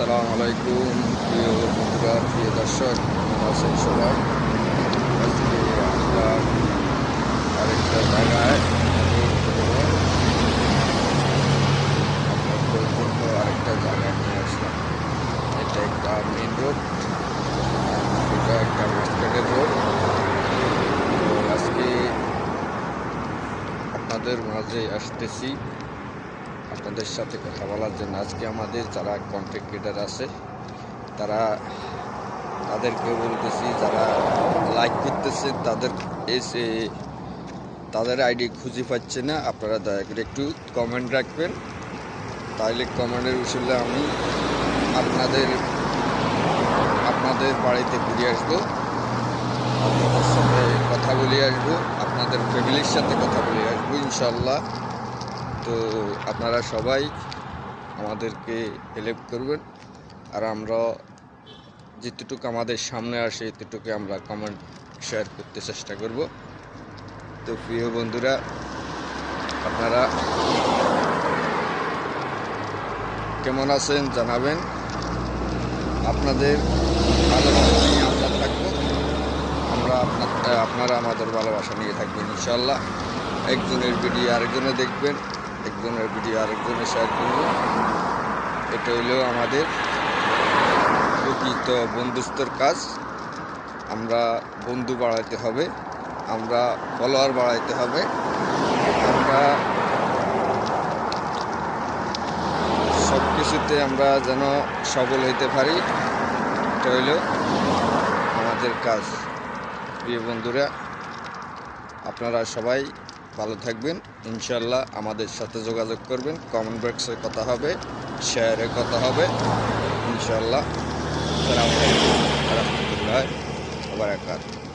আসসালামু আলাইকুম প্রিয় বন্ধুরা, প্রিয় দর্শক, কেমন আছেন সবাই? আজকে আসলাম আরেকটা জায়গায় আপনাদের জন্য আরেকটা জায়গায় নিয়ে আসলাম। এটা একটা মেন রোড, এটা একটা মার্কেটের রোড। তো আজকে আপনাদের মাঝে আসতেছি আপনাদের সাথে কথা বলার জন্য। আজকে আমাদের যারা কন্টেন্ট ক্রিয়েটার আছে তাদেরকে বলতেছি, যারা লাইক করতেছে তাদের আইডি খুঁজে পাচ্ছে না, আপনারা দয়া করে একটু কমেন্ট রাখবেন। তাহলে কমেন্টের উসুলে আমি আপনাদের বাড়িতে ঘুরে আসবো, আপনাদের সাথে কথা বলে আসবো, আপনাদের ফ্যামিলির সাথে কথা বলে আসবো ইনশাল্লাহ। তো আপনারা সবাই আমাদেরকে হেল্প করবেন, আর আমরা যেতটুকু আমাদের সামনে আসে এতটুকু আমরা কমেন্ট শেয়ার করতে চেষ্টা করব। তো প্রিয় বন্ধুরা, আপনারা কেমন আছেন জানাবেন। আপনাদের ভালোবাসা নিয়ে আমরা থাকবো, আপনারা আমাদের ভালোবাসা নিয়ে থাকবেন ইনশাল্লাহ। একজনের ভিডিও আরেকজনে দেখবেন, একজনের ভিডিও আরেকজনে শেয়ার করবেন। এটা হইলেও আমাদের প্রকৃত বন্ধুত্বের কাজ। আমরা বন্ধু বাড়াইতে হবে, আমরা ফলোয়ার বাড়াইতে হবে, আমরা সব কিছুতে আমরা যেন সফল হইতে পারি, এটা হইল আমাদের কাজ। প্রিয় বন্ধুরা, আপনারা সবাই ভালো থাকবেন ইনশাল্লাহ। আমাদের সাথে যোগাযোগ করবেন, কমেন্ট বক্সে কথা হবে, শেয়ারে কথা হবে ইনশাল্লাহ। আসসালামু আলাইকুম ওয়া রাহমাতুল্লাহি ওয়া বারাকাতুহু।